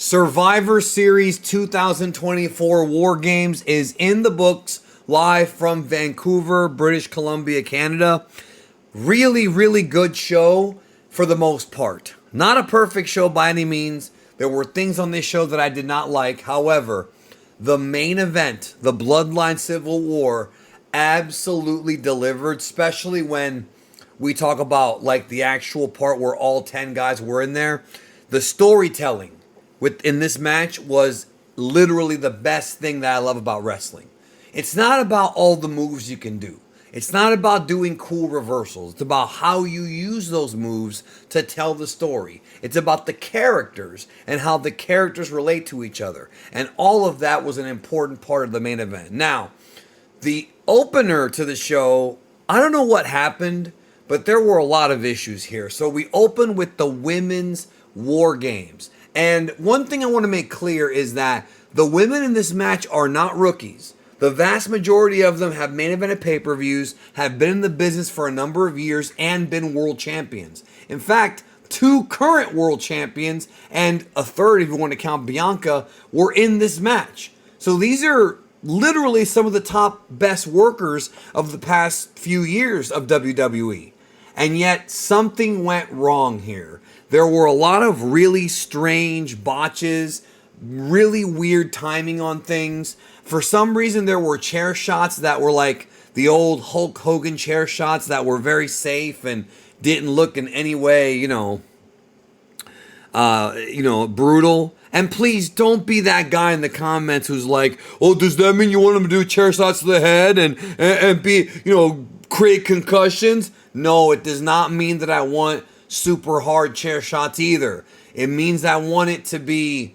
Survivor Series 2024 War Games is in the books, live from Vancouver, British Columbia, Canada. Really, really good show for the most part. Not a perfect show by any means. There were things on this show that I did not like. However, the main event, the Bloodline Civil War, absolutely delivered, especially when we talk about like the actual part where all 10 guys were in there. The storytelling in this match was literally the best thing that I love about wrestling. It's not about all the moves you can do. It's not about doing cool reversals. It's about how you use those moves to tell the story. It's about the characters and how the characters relate to each other. And all of that was an important part of the main event. Now, the opener to the show, I don't know what happened, but there were a lot of issues here. So we open with the women's War Games. And one thing I want to make clear is that the women in this match are not rookies. The vast majority of them have main evented pay-per-views, have been in the business for a number of years, and been world champions. In fact, 2 current world champions and a third, if you want to count Bianca, were in this match. So these are literally some of the top best workers of the past few years of WWE. And yet something went wrong here. There were a lot of really strange botches, really weird timing on things. For some reason, there were chair shots that were like the old Hulk Hogan chair shots that were very safe and didn't look in any way, brutal. And please don't be that guy in the comments who's like, "Oh, does that mean you want him to do chair shots to the head and be, create concussions?" No, it does not mean that I want super hard chair shots either. It means I want it to be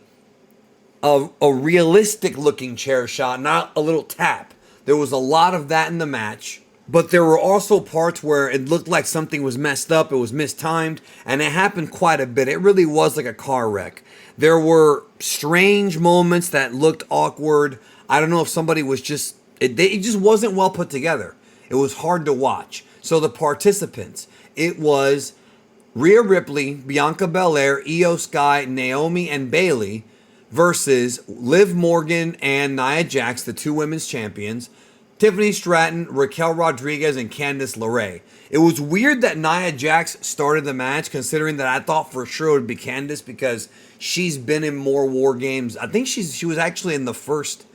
a realistic looking chair shot, not a little tap. There was a lot of that in the match, but there were also parts where it looked like something was messed up, it was mistimed, and it happened quite a bit. It really was like a car wreck. There were strange moments that looked awkward. I don't know if somebody was it just wasn't well put together. It was hard to watch. So the participants, it was Rhea Ripley, Bianca Belair, Io Sky, Naomi, and Bayley versus Liv Morgan and Nia Jax, the 2 women's champions, Tiffany Stratton, Raquel Rodriguez, and Candice LeRae. It was weird that Nia Jax started the match, considering that I thought for sure it would be Candice because she's been in more War Games. I think she was actually in the first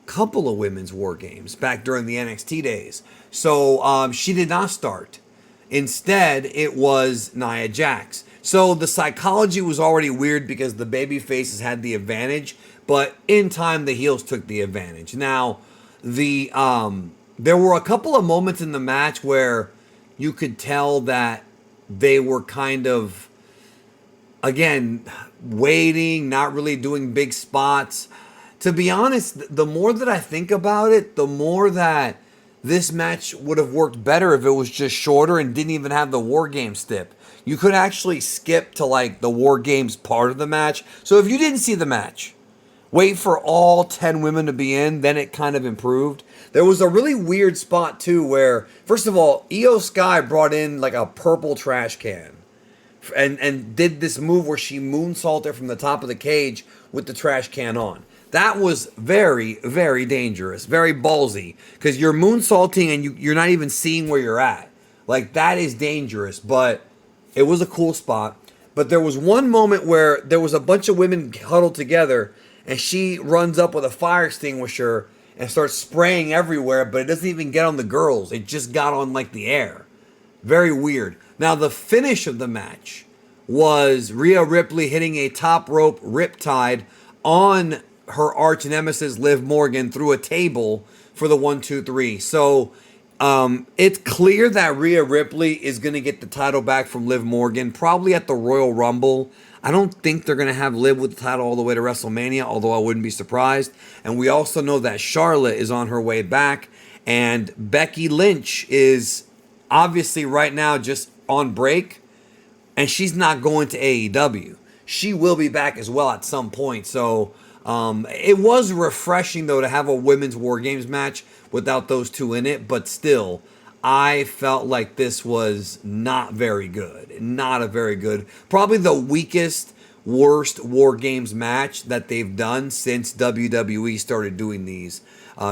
couple of women's War Games back during the NXT days. So she did not start. Instead, it was Nia Jax. So the psychology was already weird because the baby faces had the advantage, but in time the heels took the advantage. Now, there were a couple of moments in the match where you could tell that they were kind of, again, waiting, not really doing big spots. To be honest, the more that I think about it, the more that this match would have worked better if it was just shorter and didn't even have the War Games stip. You could actually skip to like the War Games part of the match. So if you didn't see the match, wait for all 10 women to be in, then it kind of improved. There was a really weird spot too where, first of all, Io Sky brought in like a purple trash can and did this move where she moonsaulted from the top of the cage with the trash can on. That was very, very dangerous, very ballsy, because you're moonsaulting and you're not even seeing where you're at. Like, that is dangerous, but it was a cool spot. But there was one moment where there was a bunch of women huddled together, and she runs up with a fire extinguisher and starts spraying everywhere, but it doesn't even get on the girls. It just got on, like, the air. Very weird. Now, the finish of the match was Rhea Ripley hitting a top rope riptide on her arch nemesis Liv Morgan through a table for the 1-2-3. So it's clear that Rhea Ripley is going to get the title back from Liv Morgan, probably at the Royal Rumble. I don't think they're going to have Liv with the title all the way to WrestleMania, although I wouldn't be surprised. And we also know that Charlotte is on her way back, and Becky Lynch is obviously right now just on break, and she's not going to AEW. She will be back as well at some point, so it was refreshing, though, to have a women's War Games match without those 2 in it. But still, I felt like this was not very good. Not a very good. Probably the weakest worst War Games match that they've done since WWE started doing these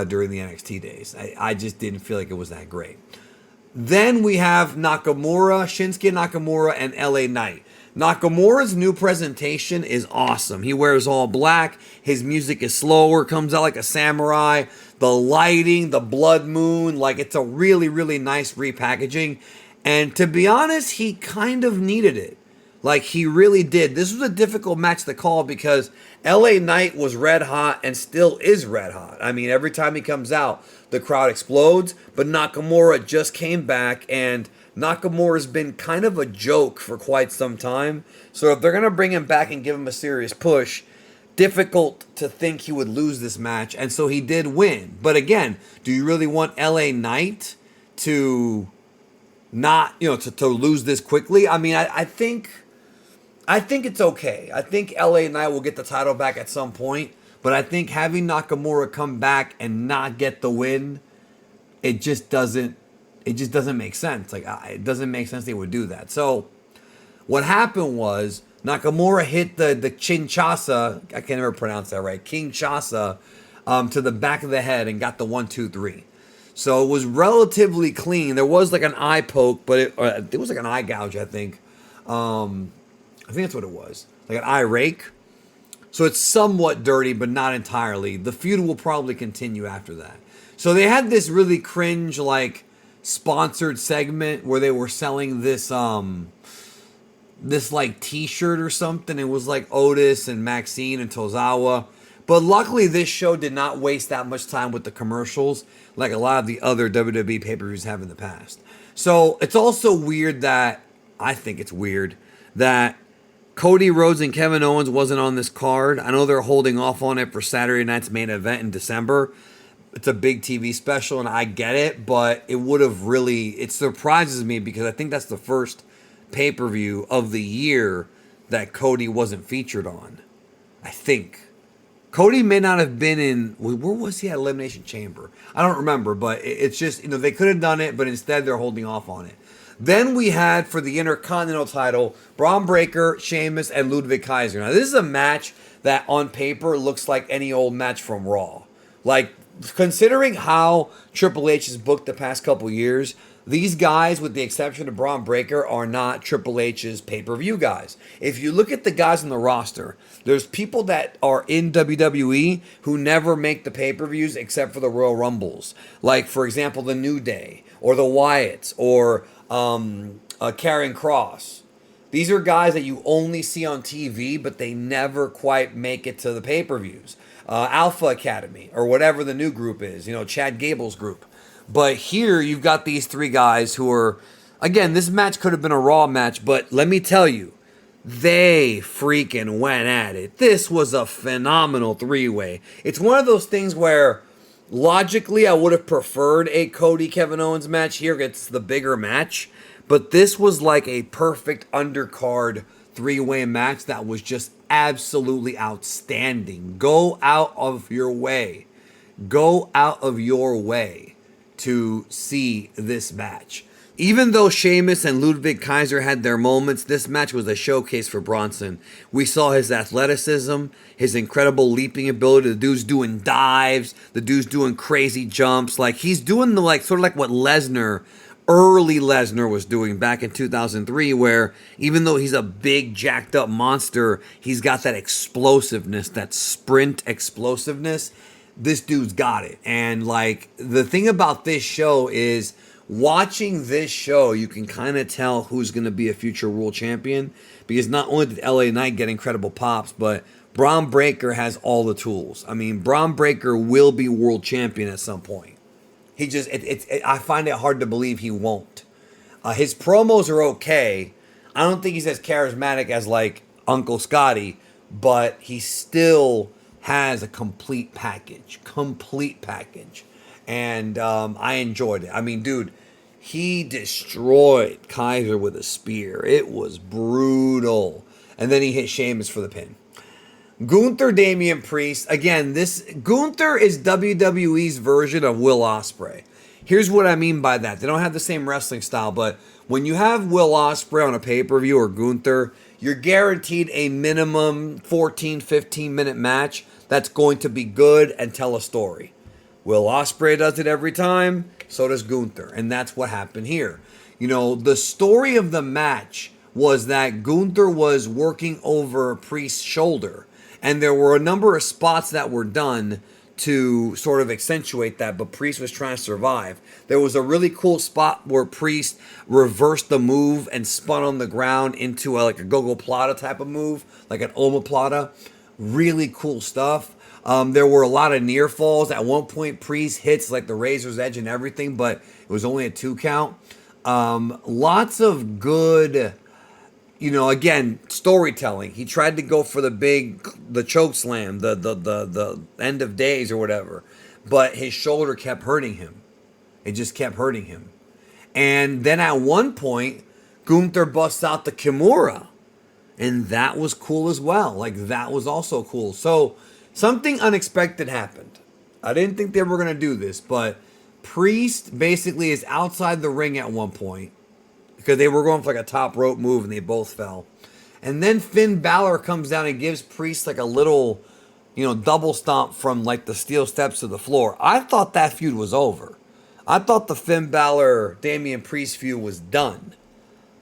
during the NXT days. I just didn't feel like it was that great. Then we have Nakamura, Shinsuke Nakamura, and LA Knight. Nakamura's new presentation is awesome. He wears all black. His music is slower, comes out like a samurai. The lighting, the blood moon, like it's a really, really nice repackaging. And to be honest, he kind of needed it. Like he really did. This was a difficult match to call because LA Knight was red hot and still is red hot. I mean, every time he comes out, the crowd explodes. But Nakamura just came back, and Nakamura's been kind of a joke for quite some time. So if they're going to bring him back and give him a serious push, difficult to think he would lose this match. And so he did win. But again, do you really want LA Knight to not, to lose this quickly? I mean, I think it's okay. I think LA Knight will get the title back at some point. But I think having Nakamura come back and not get the win, it just doesn't make sense. Like, it doesn't make sense they would do that. So what happened was Nakamura hit the Kinshasa, I can never pronounce that right, Kinshasa, to the back of the head and got the 1-2-3. So it was relatively clean. There was like an eye poke, but it was like an eye gouge, I think. I think that's what it was. Like an eye rake. So it's somewhat dirty, but not entirely. The feud will probably continue after that. So they had this really cringe, like, sponsored segment where they were selling this like t-shirt or something. It was like Otis and Maxine and Tozawa. But luckily this show did not waste that much time with the commercials like a lot of the other WWE pay-per-views have in the past. So it's also weird that, I think it's weird, that Cody Rhodes and Kevin Owens wasn't on this card. I know they're holding off on it for Saturday night's main event in December. It's a big TV special, and I get it, but it surprises me because I think that's the first pay-per-view of the year that Cody wasn't featured on. I think. Cody may not have been in, where was he at Elimination Chamber? I don't remember, but it's just, they could have done it, but instead they're holding off on it. Then we had, for the Intercontinental title, Bron Breakker, Sheamus, and Ludwig Kaiser. Now, this is a match that on paper looks like any old match from Raw. Like, considering how Triple H has booked the past couple years, these guys, with the exception of Bron Breakker, are not Triple H's pay-per-view guys. If you look at the guys on the roster, there's people that are in WWE who never make the pay-per-views except for the Royal Rumbles. Like, for example, the New Day, or the Wyatts, or Karrion Kross. These are guys that you only see on TV, but they never quite make it to the pay-per-views. Alpha Academy, or whatever the new group is, Chad Gable's group. But here you've got these three guys who are, again, this match could have been a Raw match, but let me tell you, they freaking went at it. This was a phenomenal three-way. It's one of those things where logically I would have preferred a Cody Kevin Owens match. Here it's the bigger match, but this was like a perfect undercard three-way match that was just absolutely outstanding. Go out of your way. Go out of your way to see this match. Even though Sheamus and Ludwig Kaiser had their moments, this match was a showcase for Bronson. We saw his athleticism, his incredible leaping ability. The dude's doing dives. The dude's doing crazy jumps. Like, he's doing the, like, sort of like what early Lesnar was doing back in 2003, where even though he's a big, jacked up monster, he's got that explosiveness, that sprint explosiveness. This dude's got it. And, like, the thing about this show is, watching this show, you can kind of tell who's going to be a future world champion, because not only did LA Knight get incredible pops, but Bron Breakker has all the tools. I mean, Bron Breakker will be world champion at some point. He just, I find it hard to believe he won't. His promos are okay. I don't think he's as charismatic as, like, Uncle Scotty, but he still has a complete package. And I enjoyed it. I mean, dude, he destroyed Kaiser with a spear. It was brutal. And then he hit Sheamus for the pin. Gunther, Damian Priest. Again, Gunther is WWE's version of Will Ospreay. Here's what I mean by that. They don't have the same wrestling style, but when you have Will Ospreay on a pay-per-view or Gunther, you're guaranteed a minimum 14, 15-minute match that's going to be good and tell a story. Will Ospreay does it every time, so does Gunther, and that's what happened here. You know, the story of the match was that Gunther was working over Priest's shoulder, and there were a number of spots that were done to sort of accentuate that, but Priest was trying to survive. There was a really cool spot where Priest reversed the move and spun on the ground into like a gogoplata type of move, like an omoplata. Really cool stuff. There were a lot of near falls. At one point, Priest hits like the razor's edge and everything, but it was only a 2 count. Lots of good, you know, again, storytelling. He tried to go for the choke slam, the end of days or whatever, but his shoulder kept hurting him. It just kept hurting him. And then at one point, Gunther busts out the Kimura, and that was cool as well. Like, that was also cool. So something unexpected happened. I didn't think they were going to do this, but Priest basically is outside the ring at one point because they were going for like a top rope move and they both fell. And then Finn Balor comes down and gives Priest like a little, you know, double stomp from like the steel steps to the floor. I thought that feud was over. I thought the Finn Balor Damian Priest feud was done.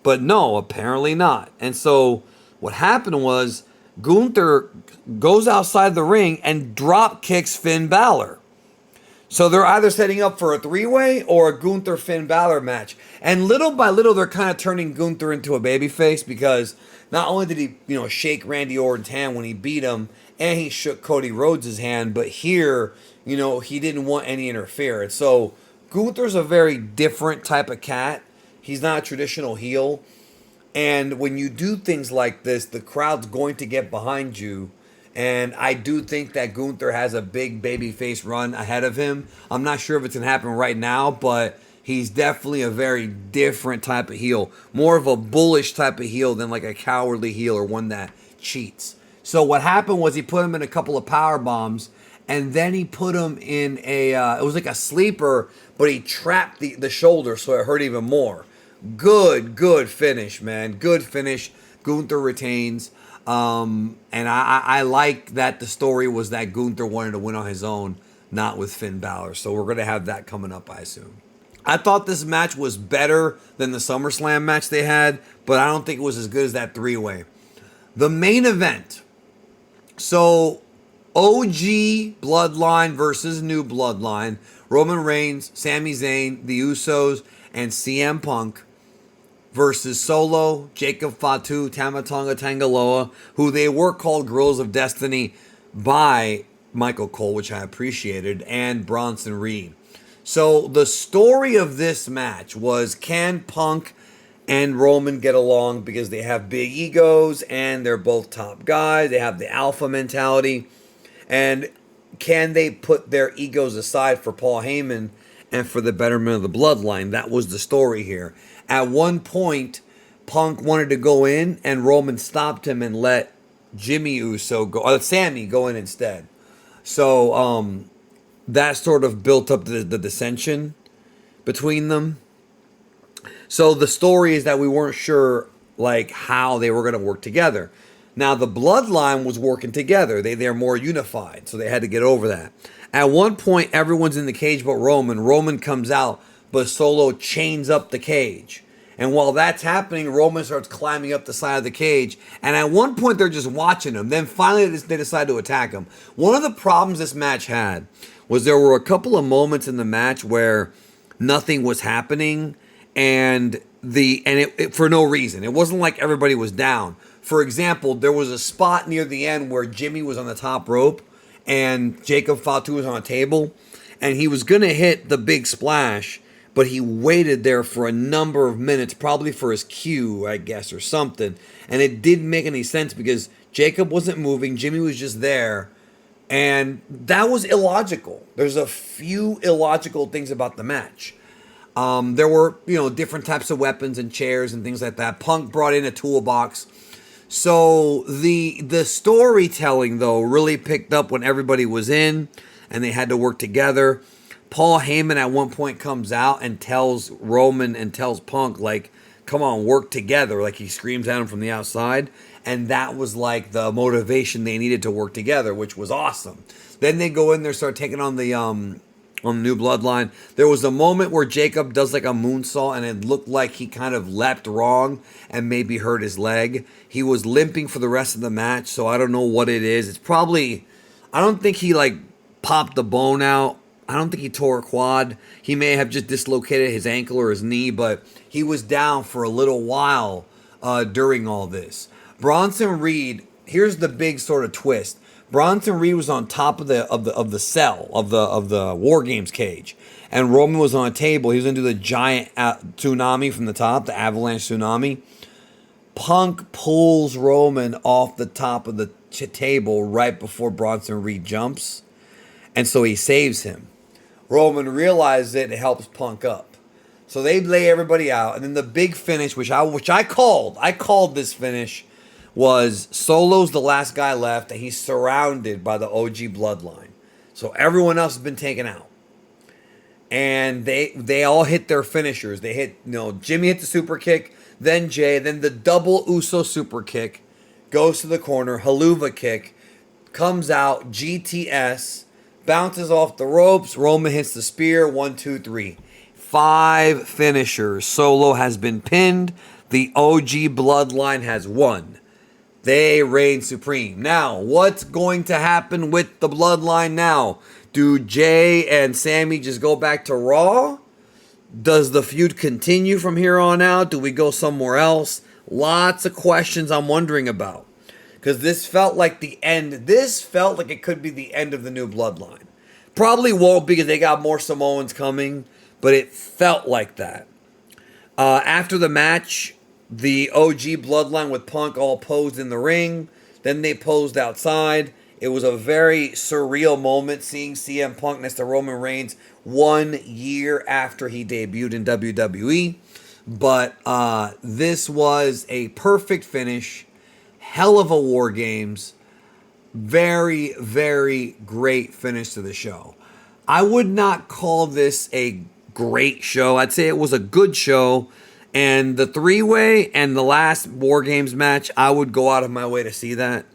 But no, apparently not. And so what happened was Gunther goes outside the ring and drop kicks Finn Balor. So they're either setting up for a 3-way or a Gunther-Finn Balor match. And little by little, they're kind of turning Gunther into a babyface because not only did he, you know, shake Randy Orton's hand when he beat him, and he shook Cody Rhodes' hand, but here, you know, he didn't want any interference. So Gunther's a very different type of cat. He's not a traditional heel. And when you do things like this, the crowd's going to get behind you. And I do think that Gunther has a big babyface run ahead of him. I'm not sure if it's going to happen right now, but he's definitely a very different type of heel. More of a bullish type of heel than like a cowardly heel or one that cheats. So what happened was he put him in a couple of power bombs, and then he put him in it was like a sleeper, but he trapped the shoulder so it hurt even more. Good finish, man. Good finish. Gunther retains. And I like that the story was that Gunther wanted to win on his own, not with Finn Balor. So we're going to have that coming up, I assume. I thought this match was better than the SummerSlam match they had, but I don't think it was as good as that 3-way. The main event. So OG Bloodline versus New Bloodline. Roman Reigns, Sami Zayn, The Usos, and CM Punk versus Solo, Jacob Fatu, Tama Tonga Tangaloa, who they were called Girls of Destiny by Michael Cole, which I appreciated, and Bronson Reed. So the story of this match was, can Punk and Roman get along because they have big egos and they're both top guys, they have the alpha mentality, and can they put their egos aside for Paul Heyman and for the betterment of the bloodline? That was the story here. At one point, Punk wanted to go in, and Roman stopped him and let Jimmy Uso go, or Sammy go in instead. So that sort of built up the dissension between them. So the story is that we weren't sure like how they were going to work together. Now the bloodline was working together. They're more unified, so they had to get over that. At one point, everyone's in the cage but Roman. Roman comes out, but Solo chains up the cage. And while that's happening, Roman starts climbing up the side of the cage. And at one point, they're just watching him. Then finally, they decide to attack him. One of the problems this match had was there were a couple of moments in the match where nothing was happening, and it for no reason. It wasn't like everybody was down. For example, there was a spot near the end where Jimmy was on the top rope and Jacob Fatu was on a table, and he was going to hit the big splash, but he waited there for a number of minutes, probably for his cue, I guess, or something. And it didn't make any sense because Jacob wasn't moving, Jimmy was just there, and that was illogical. There's a few illogical things about the match. There were, different types of weapons and chairs and things like that. Punk brought in a toolbox. So the storytelling, though, really picked up when everybody was in and they had to work together. Paul Heyman at one point comes out and tells Roman and tells Punk, like, come on, work together. Like, he screams at him from the outside. And that was like the motivation they needed to work together, which was awesome. Then they go in there, start taking on the New Bloodline. There was a moment where Jacob does like a moonsault, and it looked like he kind of leapt wrong and maybe hurt his leg. He was limping for the rest of the match, so I don't know what it is. It's probably, I don't think he like popped the bone out. I don't think he tore a quad. He may have just dislocated his ankle or his knee, but he was down for a little while during all this. Bronson Reed, here's the big sort of twist. Bronson Reed was on top of the cell of the War Games cage, and Roman was on a table. He was into the giant tsunami from the top, the avalanche tsunami. Punk pulls Roman off the top of the table right before Bronson Reed jumps, and so he saves him. Roman realizes it and helps Punk up. So they lay everybody out, and then the big finish, which I called this finish, was Solo's the last guy left, and he's surrounded by the OG Bloodline. So everyone else has been taken out. And they all hit their finishers. They hit, Jimmy hit the super kick, then Jay, then the double Uso super kick, goes to the corner, haluva kick, comes out, GTS, bounces off the ropes, Roman hits the spear, 1, 2, 3. 5 finishers. Solo has been pinned. The OG Bloodline has won. They reign supreme. Now, what's going to happen with the Bloodline now? Do Jay and Sammy just go back to Raw? Does the feud continue from here on out? Do we go somewhere else? Lots of questions I'm wondering about. Because this felt like the end. This felt like it could be the end of the New Bloodline. Probably won't because they got more Samoans coming. But it felt like that. After the match, the OG Bloodline with Punk all posed in the ring. Then they posed outside. It was a very surreal moment seeing CM Punk next to Roman Reigns 1 year after he debuted in WWE. But this was a perfect finish. Hell of a War Games. Very, very great finish to the show. I would not call this a great show. I'd say it was a good show. And the 3-way and the last War Games match, I would go out of my way to see that.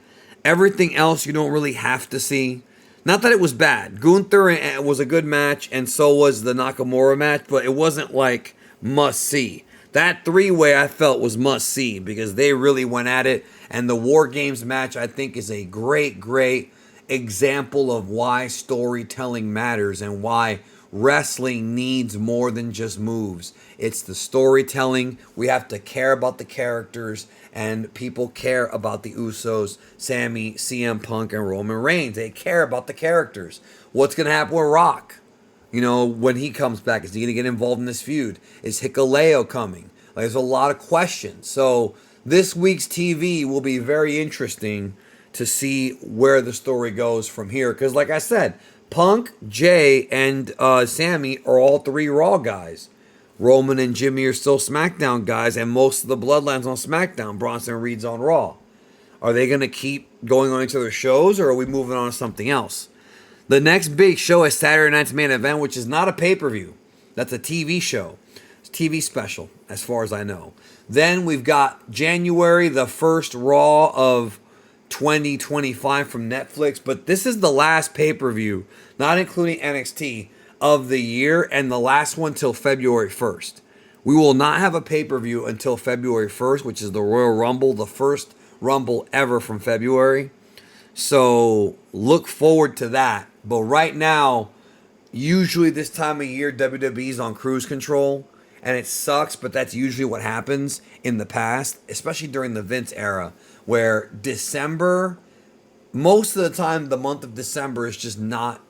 Everything else you don't really have to see. Not that it was bad. Gunther was a good match, and so was the Nakamura match, but it wasn't like must see. That 3-way I felt was must see because they really went at it. And the War Games match I think is a great, great example of why storytelling matters and why wrestling needs more than just moves. It's the storytelling. We have to care about the characters, and people care about the Usos, Sammy, CM Punk, and Roman Reigns. They care about the characters. What's going to happen with Rock? When he comes back, is he going to get involved in this feud? Is Hikuleo coming? There's a lot of questions. So this week's TV will be very interesting to see where the story goes from here. Because like I said, Punk, Jay, and Sammy are all 3 Raw guys. Roman and Jimmy are still SmackDown guys, and most of the Bloodline's on SmackDown. Bronson Reed's on Raw. Are they going to keep going on each other's shows, or are we moving on to something else? The next big show is Saturday Night's Main Event, which is not a pay-per-view. That's a TV show. It's a TV special, as far as I know. Then we've got January, the first Raw of 2025 from Netflix, but this is the last pay-per-view, not including NXT, of the year, and the last one till February 1st. We will not have a pay-per-view until February 1st, which is the Royal Rumble, the first Rumble ever from February. So look forward to that. But right now, usually this time of year, WWE's on cruise control, and it sucks, but that's usually what happens in the past, especially during the Vince era, where December, most of the time, the month of December is just not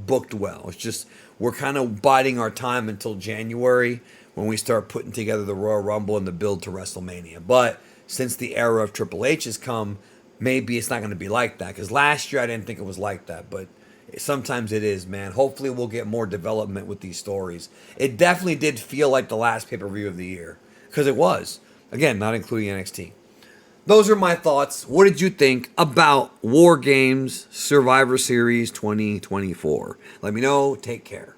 booked well. It's just, we're kind of biding our time until January when we start putting together the Royal Rumble and the build to WrestleMania. But since the era of Triple H has come, maybe it's not going to be like that. Because last year I didn't think it was like that, but sometimes it is, man. Hopefully we'll get more development with these stories. It definitely did feel like the last pay-per-view of the year, because it was. Again, not including NXT. Those are my thoughts. What did you think about War Games Survivor Series 2024? Let me know. Take care.